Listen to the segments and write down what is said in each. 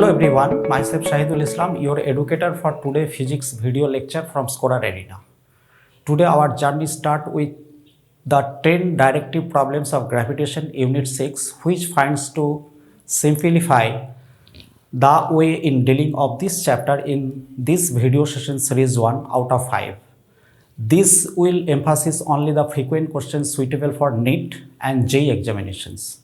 Hello everyone, myself Shahidul Islam, your educator for today physics video lecture from Skoda Arena. Today our journey starts with the 10 directive problems of gravitation unit 6, which finds to simplify the way in dealing of this chapter in this video session series 1 out of 5. This will emphasize only the frequent questions suitable for NEET and JEE examinations.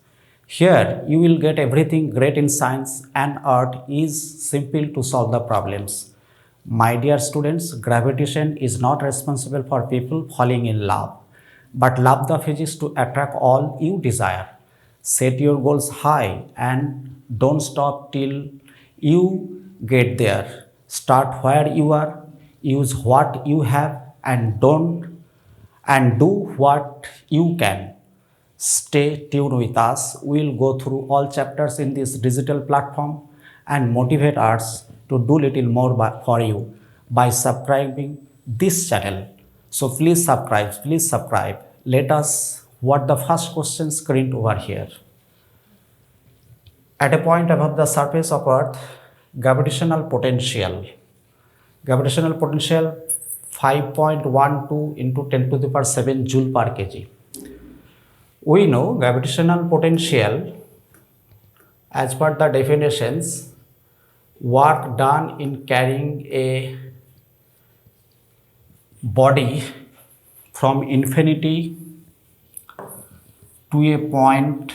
Here you will get everything great in science and art is simple to solve the problems. My dear students, gravitation is not responsible for people falling in love, but love the physics to attract all you desire. Set your goals high and don't stop till you get there. Start where you are, use what you have and do what you can. Stay tuned with us. We'll go through all chapters in this digital platform and motivate us to do little more for you by subscribing this channel. So please subscribe. Let us what the first question screen over here. At a point above the surface of Earth, gravitational potential 5.12 into 10 to the power 7 joule per kg. We know gravitational potential, as per the definitions, work done in carrying a body from infinity to a point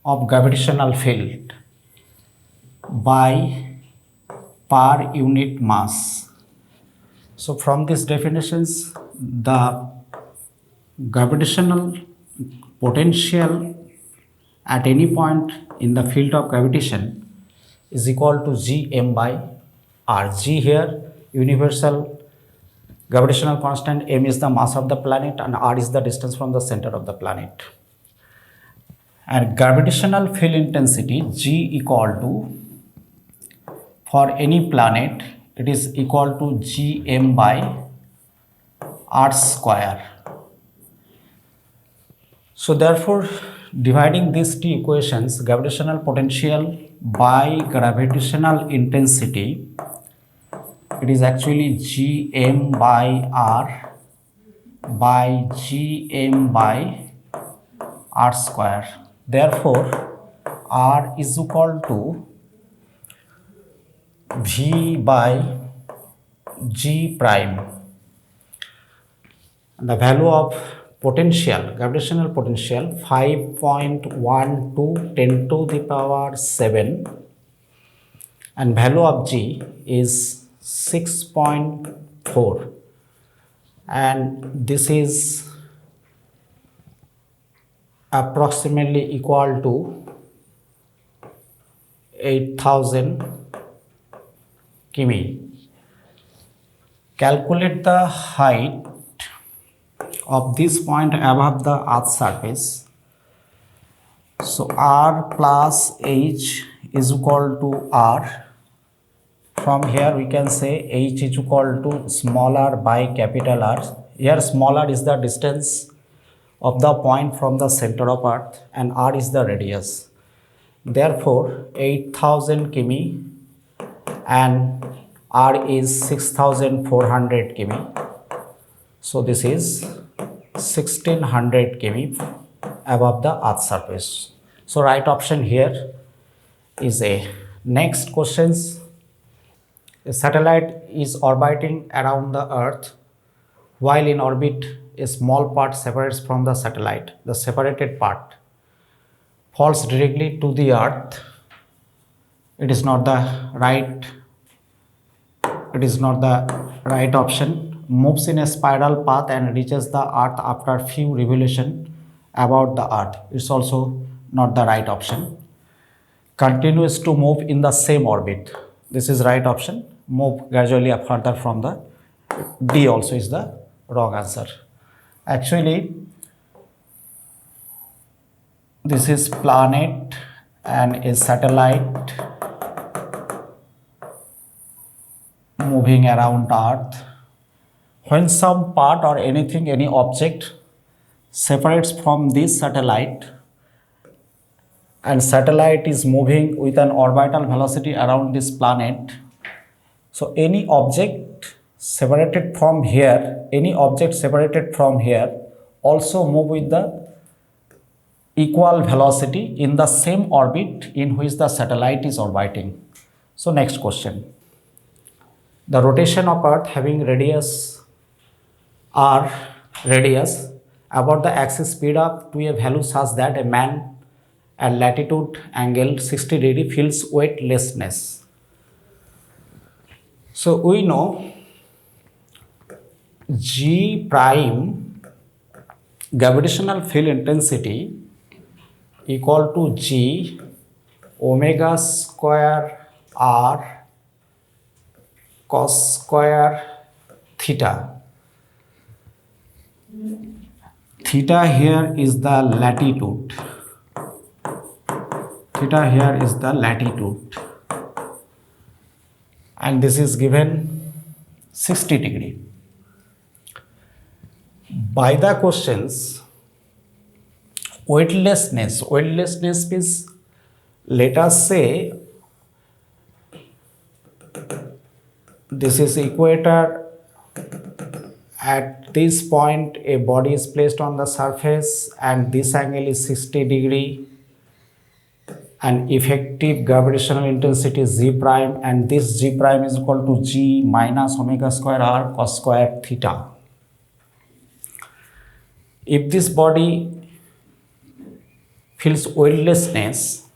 of gravitational field by per unit mass. So from these definitions, the gravitational potential at any point in the field of gravitation is equal to Gm by r. G here universal gravitational constant, m is the mass of the planet and r is the distance from the center of the planet. And gravitational field intensity G equal to, for any planet, it is equal to Gm by r square. So therefore, dividing these two equations, gravitational potential by gravitational intensity, it is actually Gm by r by Gm by r square. Therefore, r is equal to V by G prime. And the value of potential, gravitational potential 5.12 10 to the power 7 and value of G is 6.4 and this is approximately equal to 8,000 km. Calculate the height of this point above the Earth's surface. So r plus h is equal to r. From here we can say h is equal to small r by capital R. Here small r is the distance of the point from the center of Earth and r is the radius. Therefore 8,000 km and r is 6,400 km. So this is 1600 km above the Earth's surface. So right option here is A. Next questions. A satellite is orbiting around the Earth. While in orbit, a small part separates from the satellite. The separated part falls directly to the Earth. It is not the right option. Moves in a spiral path and reaches the Earth after few revolutions about the Earth. It's also not the right option. Continues to move in the same orbit. This is right option. Move gradually further from the D also is the wrong answer. Actually, this is planet and a satellite moving around Earth. When some part or anything, any object separates from this satellite, and satellite is moving with an orbital velocity around this planet. So any object separated from here, also move with the equal velocity in the same orbit in which the satellite is orbiting. So next question. The rotation of Earth having radius r about the axis speed up to a value such that a man at latitude angle 60 degree feels weightlessness. So we know G prime gravitational field intensity equal to G omega square r cos square theta. Theta here is the latitude. And this is given 60 degree. By the questions, weightlessness means, let us say this is equator. At this point a body is placed on the surface and this angle is 60 degree and effective gravitational intensity is G prime, and this G prime is equal to G minus omega square r cos square theta. If this body feels weightlessness,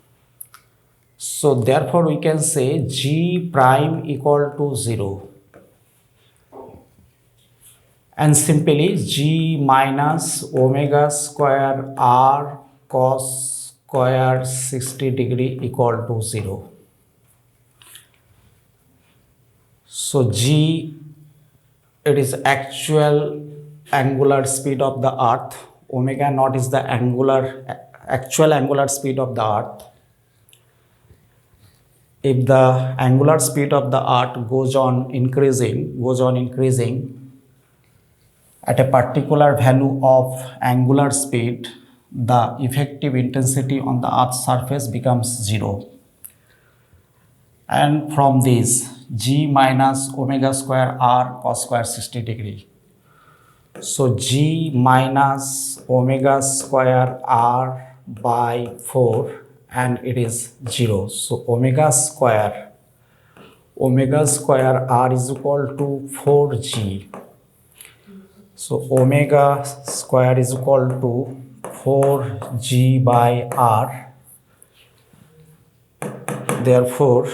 so therefore we can say G prime equal to 0. And simply G minus omega square r cos square 60 degree equal to 0. So G, it is actual angular speed of the earth. Omega naught is the actual angular speed of the earth. If the angular speed of the earth goes on increasing at a particular value of angular speed, the effective intensity on the earth's surface becomes 0. And from this, G minus omega square r cos square 60 degree. So G minus omega square r by 4, and it is 0. So omega square r is equal to 4G. So omega square is equal to 4G by r. Therefore,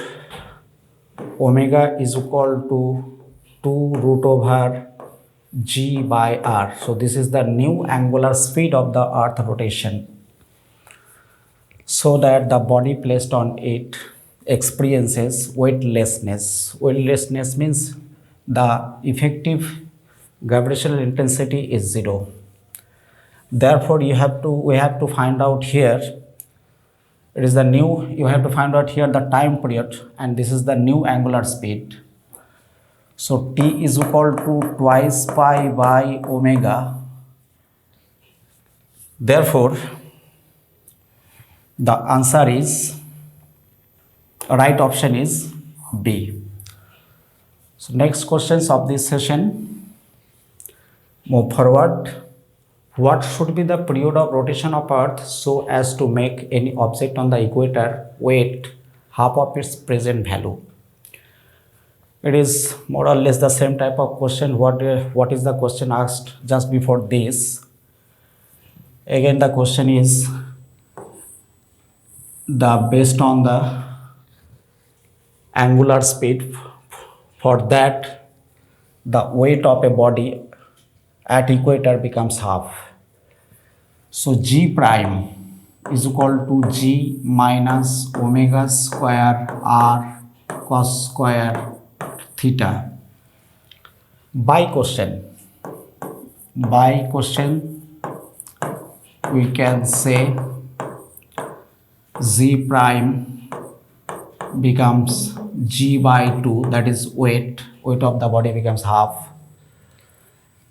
omega is equal to 2 root over G by r. So this is the new angular speed of the earth rotation, so that the body placed on it experiences weightlessness. Weightlessness means the effective gravitational intensity is 0. Therefore we have to find out here, it is the new, you have to find out here the time period, and this is the new angular speed. So T is equal to twice pi by omega. Therefore the answer is, right option is B. So next questions of this session, move forward. What should be the period of rotation of Earth so as to make any object on the equator weight half of its present value? It is more or less the same type of question. What is the question asked just before this? Again the question is based on the angular speed. For that, the weight of a body at equator becomes half. So G prime is equal to G minus omega square r cos square theta. By question we can say Z prime becomes G by 2, that is weight of the body becomes half.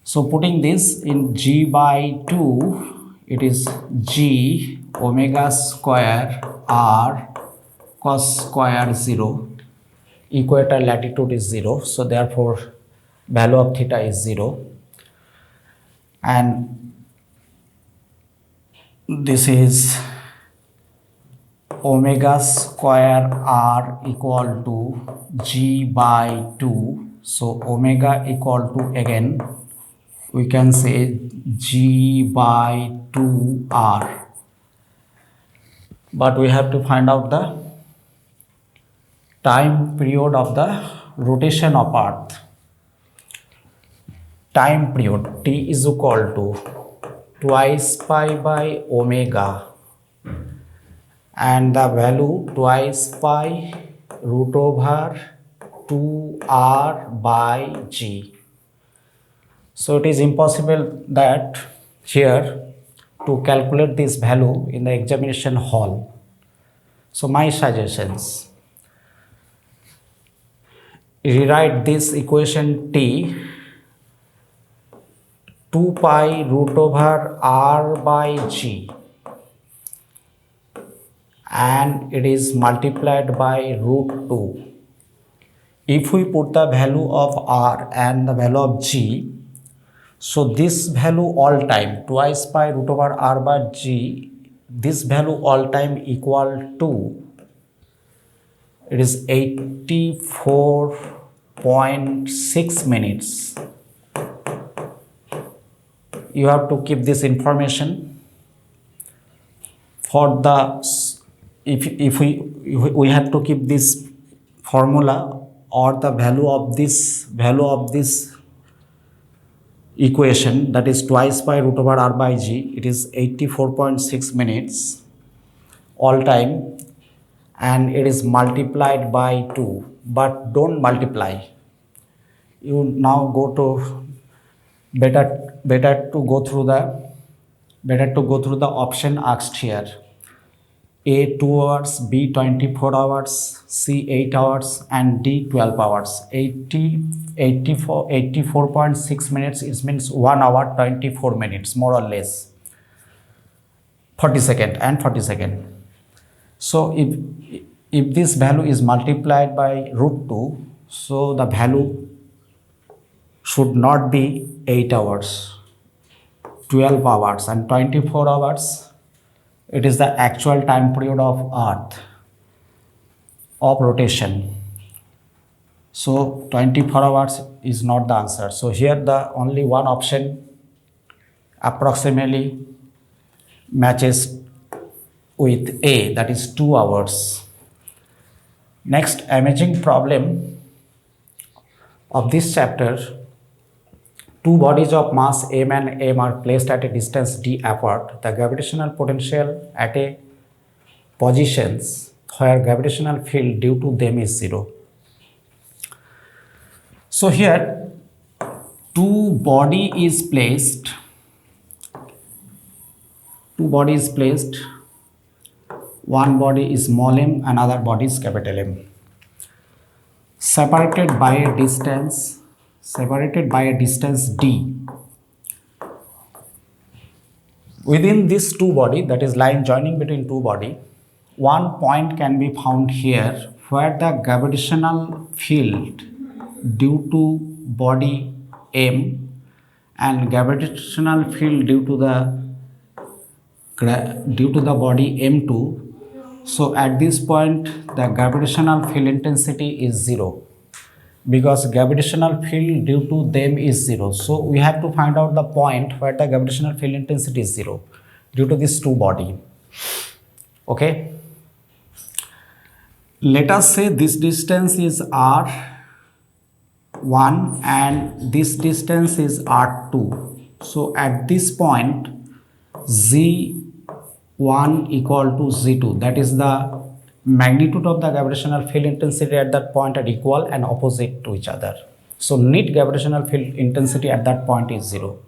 So putting this in G by 2, it is G omega square r cos square 0, equator latitude is 0, so therefore value of theta is 0, and this is omega square r equal to g by 2. So omega equal to, again we can say g by 2r, but we have to find out the time period of the rotation of earth. Time period t is equal to twice pi by omega, and the value twice pi root over 2r by g. So it is impossible that here to calculate this value in the examination hall. So my suggestions: rewrite this equation t 2 pi root over r by g, and it is multiplied by root 2. If we put the value of r and the value of g, so this value all time twice pi root over r by g, this value all time equal to, it is 84.6 minutes. You have to keep this information for the, if we have to keep this formula or the value of this equation, that is twice pi root over r by g, it is 84.6 minutes all time, and it is multiplied by 2, but don't multiply. You now go to better to go through the option asked here: A 2 hours, B 24 hours, C 8 hours, and D 12 hours. 84.6 minutes, it means 1 hour 24 minutes more or less, 40 second and 40 second. So if this value is multiplied by root 2, so the value should not be 8 hours, 12 hours and 24 hours. It is the actual time period of earth of rotation. So 24 hours is not the answer. So here the only one option approximately matches with A, that is 2 hours. Next amazing problem of this chapter: two bodies of mass m and m are placed at a distance d apart. The gravitational potential at a positions where gravitational field due to them is 0. So here two body is placed, one body is small m, another body is capital M, separated by a distance d. Within this two body, that is line joining between two body, one point can be found here where the gravitational field due to body M and gravitational field due to the body M2. So at this point the gravitational field intensity is 0, because gravitational field due to them is 0. So we have to find out the point where the gravitational field intensity is 0 due to this two body. Okay, let us say this distance is r1 and this distance is r2. So at this point z1 equal to z2, that is the magnitude of the gravitational field intensity at that point are equal and opposite to each other. So net gravitational field intensity at that point is 0.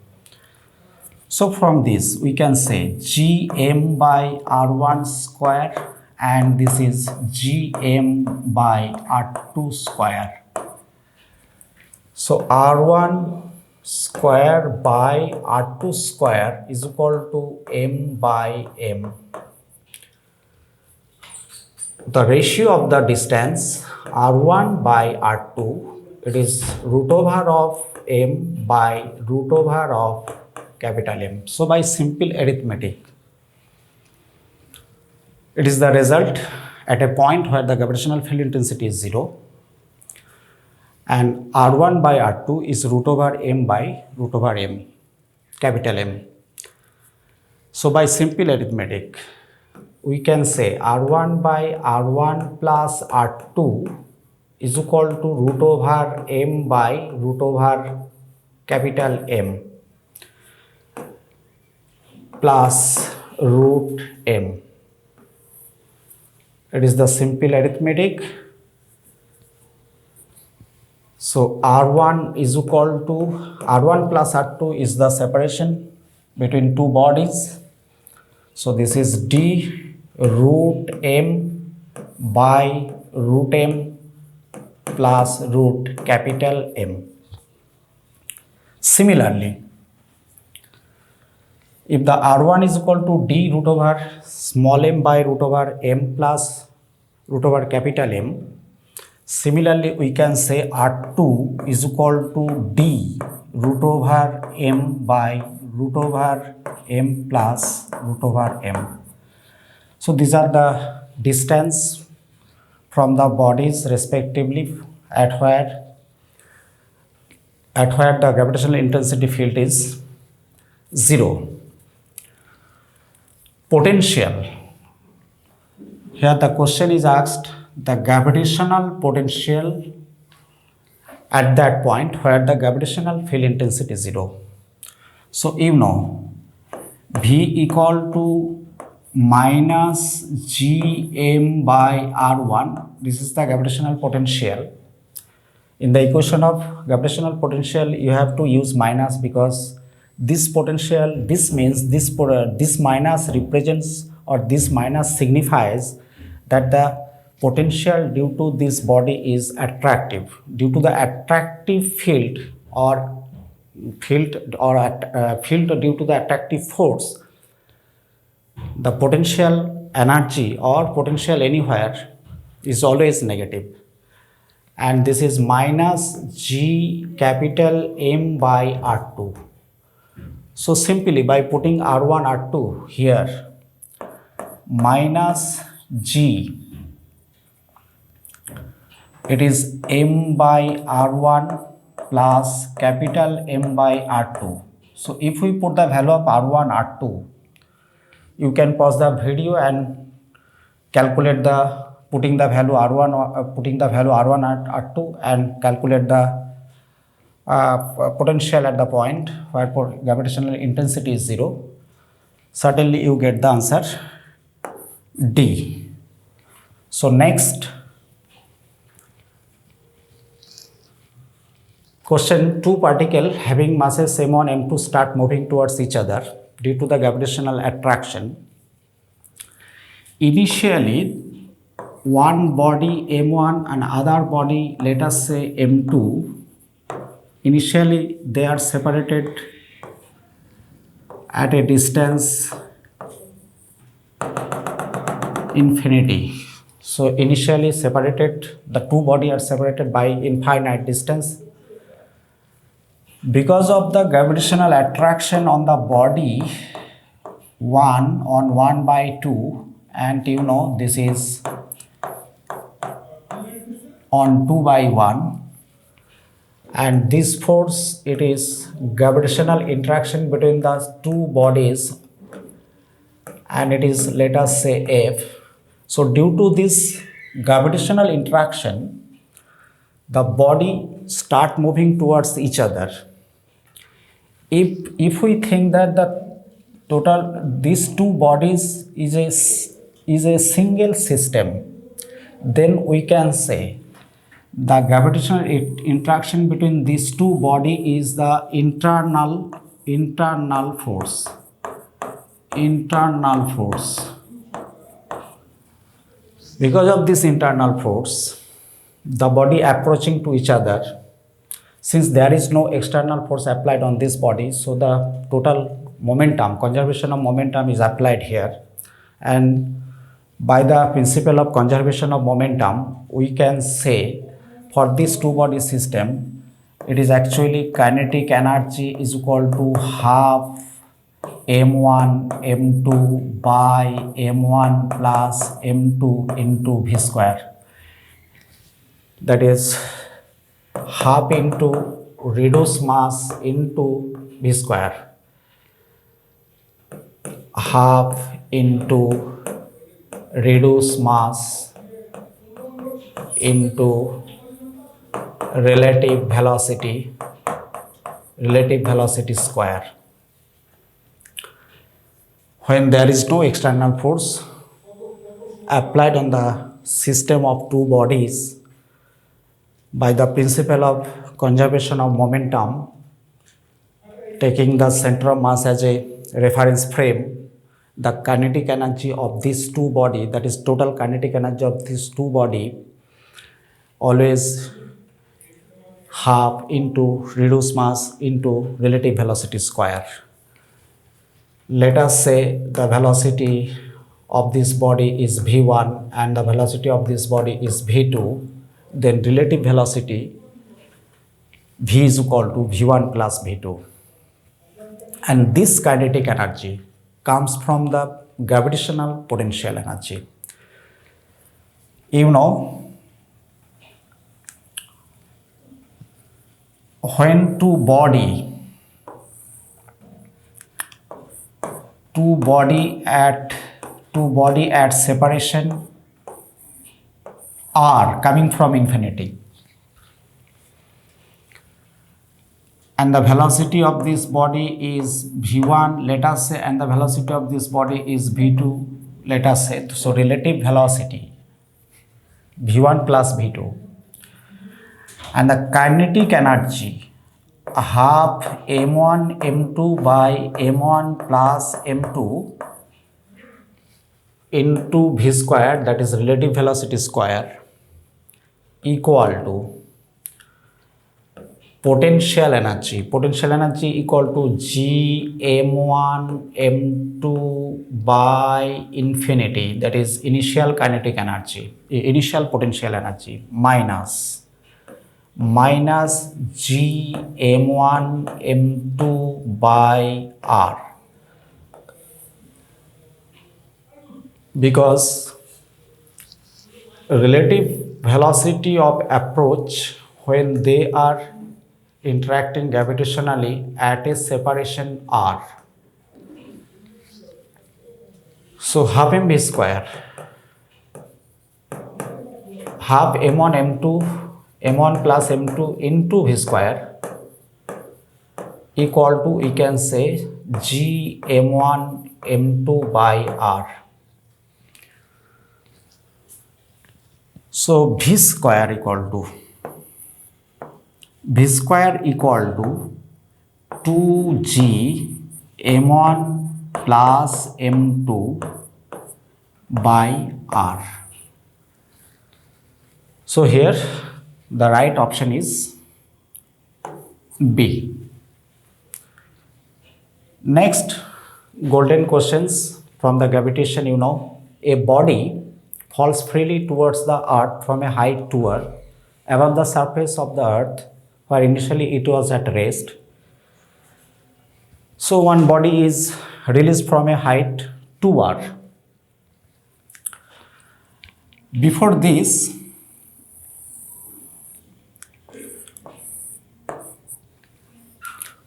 So from this we can say Gm by r1 square, and this is Gm by r2 square. So r1 square by r2 square is equal to m by m. the ratio of the distance r1 by r2, it is root over of m by root over of capital M. So by simple arithmetic, it is the result at a point where the gravitational field intensity is 0 and r1 by r2 is root over m by root over m, capital M. So by simple arithmetic, we can say r1 by r1 plus r2 is equal to root over m by root over capital M plus root m. It is the simple arithmetic. So r1 is equal to r1 plus r2 is the separation between two bodies. So this is d root m by root m plus root capital M. Similarly, if the r1 is equal to d root over small m by root over m plus root over capital M, similarly we can say r2 is equal to d root over m by root over m plus root over m. So these are the distance from the bodies respectively at where the gravitational intensity field is 0. Potential. Here the question is asked the gravitational potential at that point where the gravitational field intensity is 0. So you know V equal to minus Gm by R1. This is the gravitational potential. In the equation of gravitational potential, you have to use minus because this potential, this means this minus represents or this minus signifies that the potential due to this body is attractive. Due to the attractive field or field due to the attractive force, the potential energy or potential anywhere is always negative, and this is minus G capital M by R2. So simply by putting R1 R2 here, minus G, it is M by R1 plus capital M by R2. So if we put the value of R1 R2, you can pause the video and calculate the putting the value R1 R2 and calculate the potential at the point where gravitational intensity is 0. Certainly you get the answer D. So next question, two particles having masses m1 m2 start moving towards each other due to the gravitational attraction. Initially one body m1 and other body, let us say m2, initially they are separated at a distance infinity. So initially separated, the two bodies are separated by infinite distance. Because of the gravitational attraction on the body 1 on 1 by 2, and you know this is on 2 by 1, and this force, it is gravitational interaction between the two bodies, and it is, let us say, F. So due to this gravitational interaction, the body start moving towards each other. If we think that the total these two bodies is a single system, then we can say the gravitational interaction between these two bodies is the internal force. Because of this internal force, the body approaching to each other, since there is no external force applied on this body, so the total momentum, conservation of momentum is applied here, and By the principle of conservation of momentum, we can say for this two body system, it is actually kinetic energy is equal to half m1 m2 by m1 plus m2 into v square. That is half into reduced mass into v square, half into reduced mass into relative velocity square. When there is no external force applied on the system of two bodies, by the principle of conservation of momentum, taking the center of mass as a reference frame, the kinetic energy of these two body, that is total kinetic energy of these two body, always half into reduced mass into relative velocity square. Let us say the velocity of this body is v1 and the velocity of this body is v2, then relative velocity v is equal to v1 plus v2. And this kinetic energy comes from the gravitational potential energy. You know, when two body at separation r coming from infinity, and the velocity of this body is v1, let us say, and the velocity of this body is v2, let us say. So relative velocity v1 plus v2 and the kinetic energy half m1 m2 by m1 plus m2 into v square, that is relative velocity square, equal to potential energy equal to g m1 m2 by infinity, that is initial kinetic energy, initial potential energy, minus g m1 m2 by r. Because relative velocity of approach when they are interacting gravitationally at a separation r. So half mv square, half m1 m2 m1 plus m2 into v square equal to, we can say, g m1 m2 by r. So v square equal to 2g m1 plus m2 by r. So here the right option is B. Next, golden questions from the gravitation. You know, a body falls freely towards the earth from a height 2r above the surface of the earth where initially it was at rest. So one body is released from a height 2r. Before this,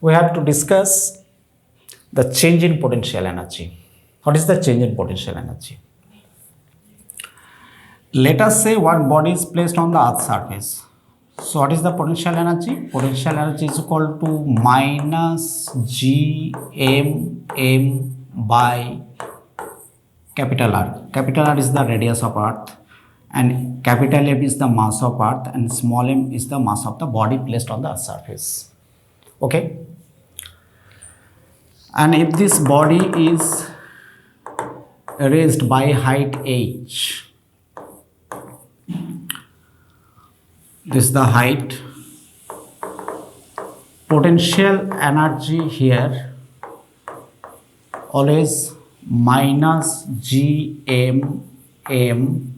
we have to discuss the change in potential energy. What is the change in potential energy? Let us say one body is placed on the earth's surface. So what is the potential energy? Potential energy is equal to minus g m by capital R. Capital R is the radius of earth and capital M is the mass of earth and small m is the mass of the body placed on the earth's surface. Okay. And if this body is raised by height h, this is the height, potential energy here always minus g m m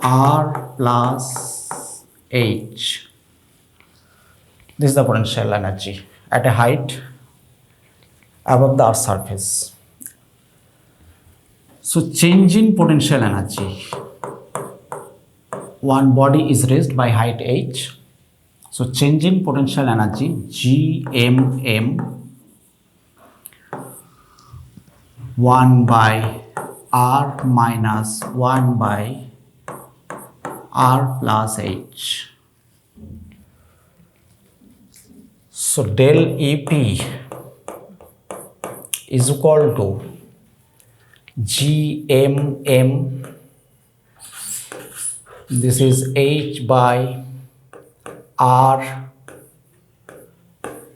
r plus h. This is the potential energy at a height above the Earth's surface. So change in potential energy. One body is raised by height h. So change in potential energy Gmm 1 by r minus 1 by r plus h. So del EP is equal to Gmm, this is h by r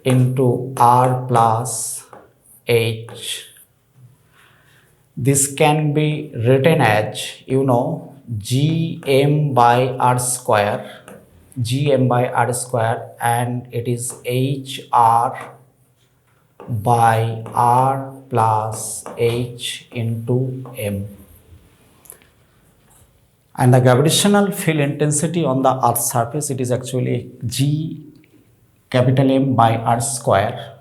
into r plus h. This can be written as, Gm by r square, and it is hr by r plus h into m. And the gravitational field intensity on the Earth's surface, it is actually G capital M by r square,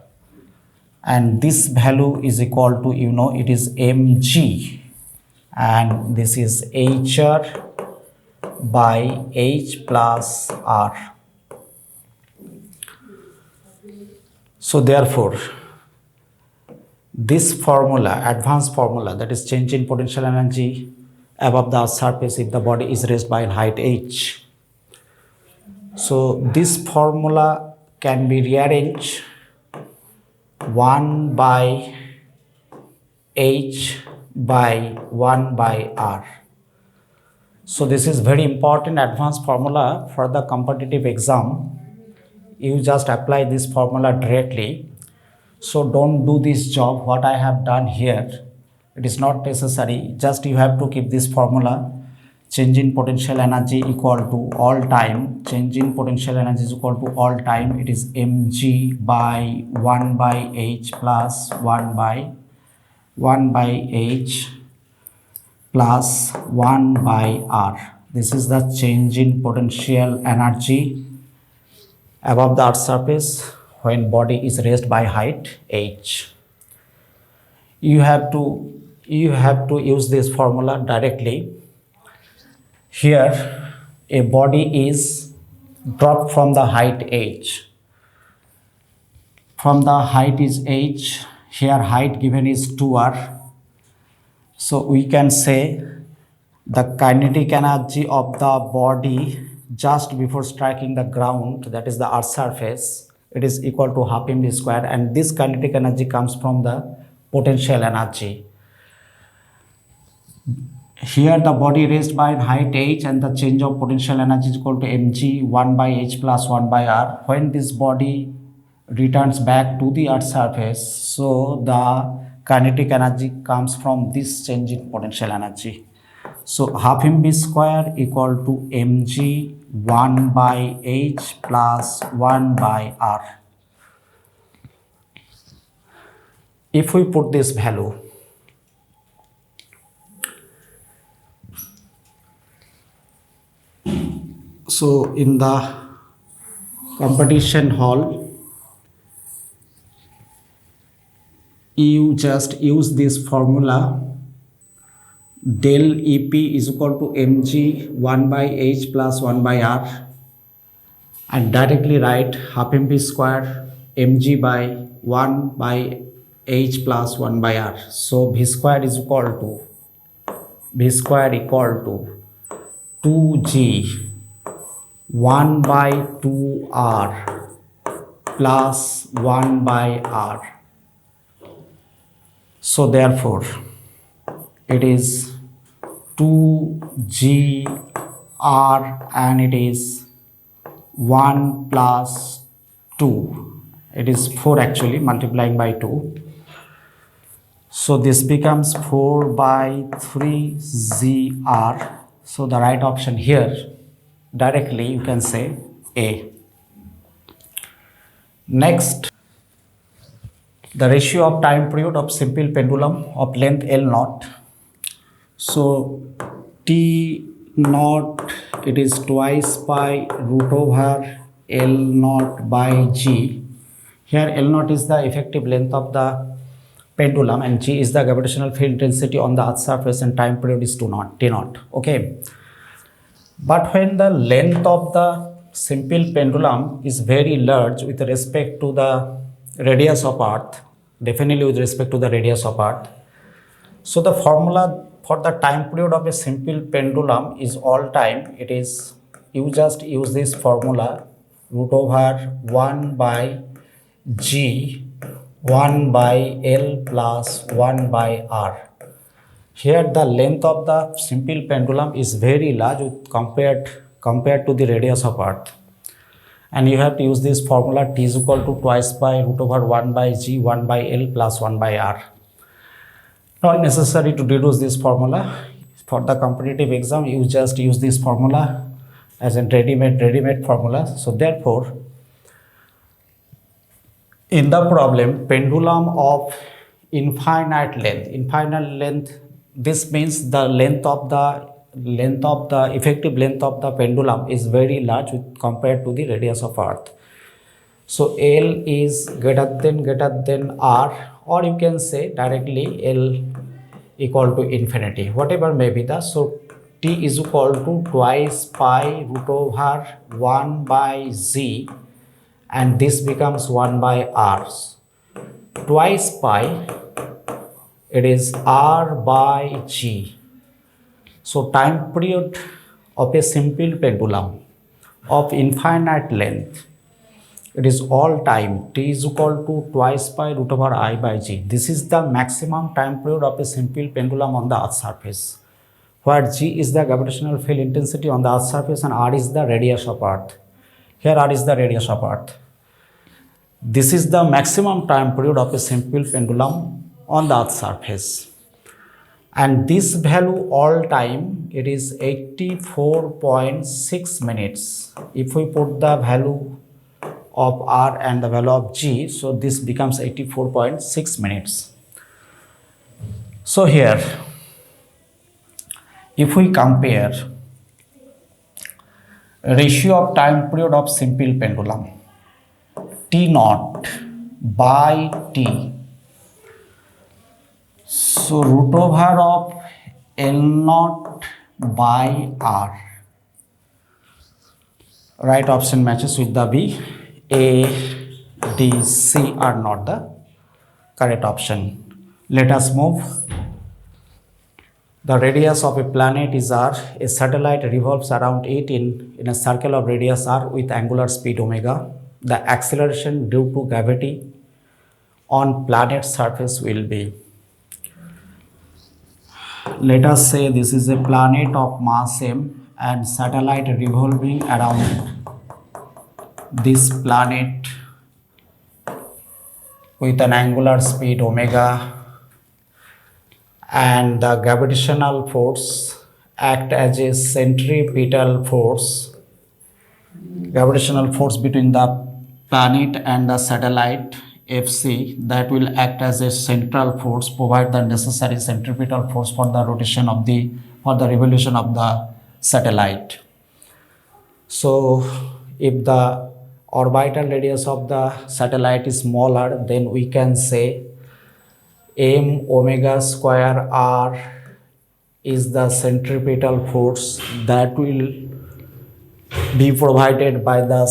and this value is equal to, it is mg, and this is hr by h plus r. So therefore, this formula, advanced formula, that is change in potential energy above the Earth's surface if the body is raised by height h. So this formula can be rearranged 1 by h by 1 by r. So this is very important advanced formula for the competitive exam. You just apply this formula directly. So don't do this job what I have done here. It is not necessary. Just you have to keep this formula. Change in potential energy equal to all time. Change in potential energy is equal to all time. It is mg by 1 by h plus 1 by h plus 1 by r. This is the change in potential energy above the Earth's surface when body is raised by height h. You have to use this formula directly. Here a body is dropped from the height h. From the height is h, here height given is 2r. So we can say the kinetic energy of the body just before striking the ground, that is the Earth's surface, it is equal to half mv square, and this kinetic energy comes from the potential energy. Here the body raised by height h and the change of potential energy is equal to mg 1 by h plus 1 by r. When this body returns back to the Earth's surface, so the kinetic energy comes from this change in potential energy. So half mv square equal to mg 1 by h plus 1 by r. If we put this value, so in the competition hall, you just use this formula, del EP is equal to mg 1 by h plus 1 by r, and directly write half mv square mg by 1 by h plus 1 by r. So v square is equal to 2g 1 by 2r plus 1 by r. So therefore it is 2gr and it is 1 plus 2. It is 4 actually, multiplying by 2. So this becomes 4 by 3gr. So the right option here, directly you can say A. Next, the ratio of time period of simple pendulum of length L naught. So T naught, it is twice pi root over L naught by G. Here L naught is the effective length of the pendulum and G is the gravitational field intensity on the earth's surface, and time period is T naught. Okay. But when the length of the simple pendulum is very large with respect to the radius of earth, definitely with respect to the radius of earth, so the formula for the time period of a simple pendulum is all time, it is, you just use this formula, root over 1 by G 1 by L plus 1 by R. Here the length of the simple pendulum is very large compared to the radius of earth, and you have to use this formula, T is equal to twice by root over 1 by G 1 by L plus 1 by R. Not necessary to deduce this formula. For the competitive exam, you just use this formula as a ready-made formula. So therefore, in the problem, pendulum of infinite length, this means the effective length of the pendulum is very large compared to the radius of earth. So L is greater than R, or you can say directly L equal to infinity, whatever may be the. So T is equal to twice pi root over 1 by Z, and this becomes 1 by R. Twice pi, it is R by G. So time period of a simple pendulum of infinite length, it is all time, T is equal to twice pi root over I by G. This is the maximum time period of a simple pendulum on the earth's surface, where G is the gravitational field intensity on the earth's surface and R is the radius of earth. Here R is the radius of earth. This is the maximum time period of a simple pendulum on the earth's surface, and this value all time, it is 84.6 minutes. If we put the value of R and the value of G, so this becomes 84.6 minutes. So here, if we compare ratio of time period of simple pendulum, T naught by T, so root over of L naught by R, right option matches with the B. A, D, C are not the correct option. Let us move. The radius of a planet is R. A satellite revolves around it in a circle of radius R with angular speed omega. The acceleration due to gravity on planet's surface will be, let us say this is a planet of mass m and satellite revolving around this planet with an angular speed omega, and the gravitational force act as a centripetal force, gravitational force between the planet and the satellite Fc, that will act as a central force, provide the necessary centripetal force for the rotation of the, for the revolution of the satellite. So if the orbital radius of the satellite is smaller, then we can say m omega square r is the centripetal force that will be provided by the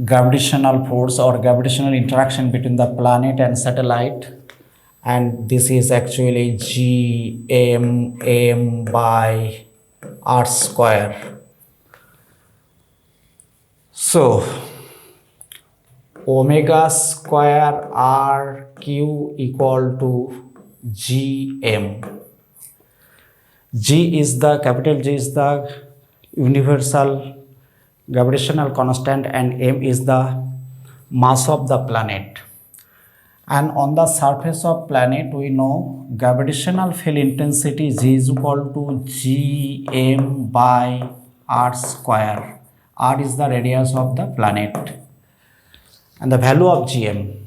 gravitational force or gravitational interaction between the planet and satellite, and this is actually Gmm by r square. So omega square r q equal to Gm. G is the, capital G is the universal gravitational constant and m is the mass of the planet. And on the surface of planet, we know gravitational field intensity G is equal to Gm by r square. R is the radius of the planet, and the value of Gm,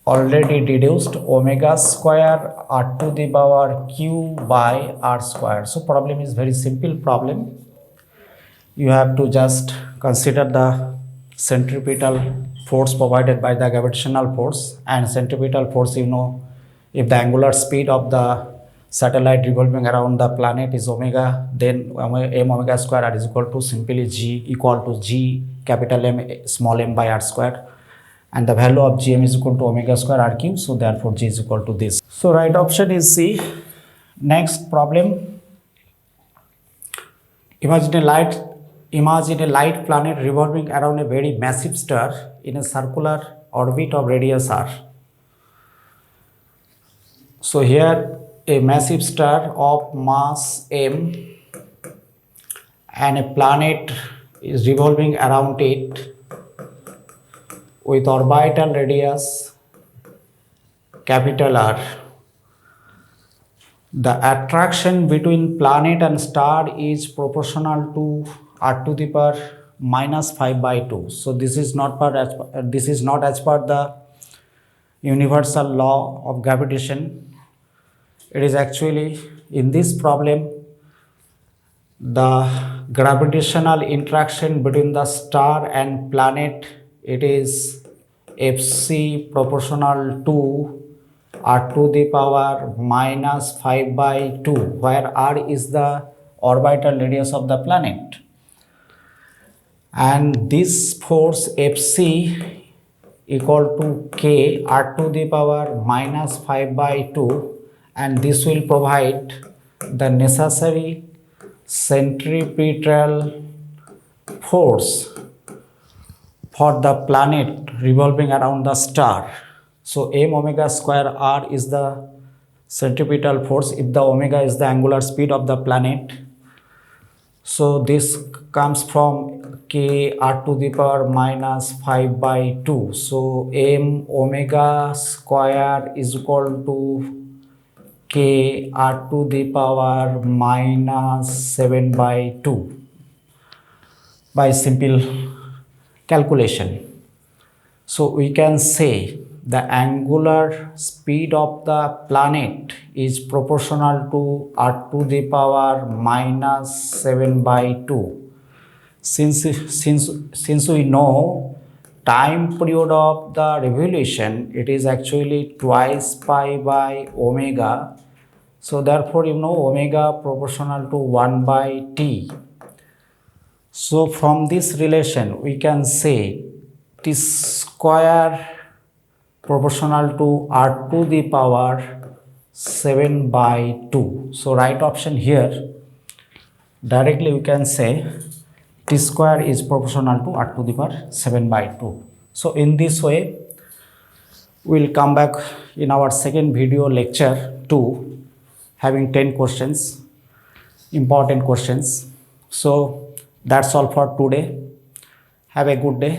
already deduced omega square r to the power q by r square. So problem is very simple problem. You have to just consider the centripetal force provided by the gravitational force, and centripetal force, you know, if the angular speed of the satellite revolving around the planet is omega, then m omega square r is equal to simply g equal to g capital M small m by r square, and the value of gm is equal to omega square r cube. So therefore g is equal to this. So right option is C. Next problem. Imagine a light planet revolving around a very massive star in a circular orbit of radius r. So here a massive star of mass m and a planet is revolving around it with orbital radius capital R. The attraction between planet and star is proportional to r to the power minus 5 by 2. So this is not as per the universal law of gravitation. It is actually, in this problem, the gravitational interaction between the star and planet, it is Fc proportional to r to the power minus 5 by 2, where r is the orbital radius of the planet. And this force Fc equal to k r to the power minus 5 by 2, and this will provide the necessary centripetal force for the planet revolving around the star. So m omega square r is the centripetal force if the omega is the angular speed of the planet. So this comes from k r to the power minus 5 by 2. So m omega square is equal to k r to the power minus 7 by 2 by simple calculation. So we can say the angular speed of the planet is proportional to r to the power minus 7 by 2. Since we know time period of the revolution, it is actually twice pi by omega. So therefore, you know, omega proportional to 1 by t. So from this relation, we can say t square proportional to r to the power 7 by 2. So right option here, directly we can say t square is proportional to r to the power 7 by 2. So in this way, we will come back in our second video lecture 2, having 10 questions, important questions. So that's all for today. Have a good day.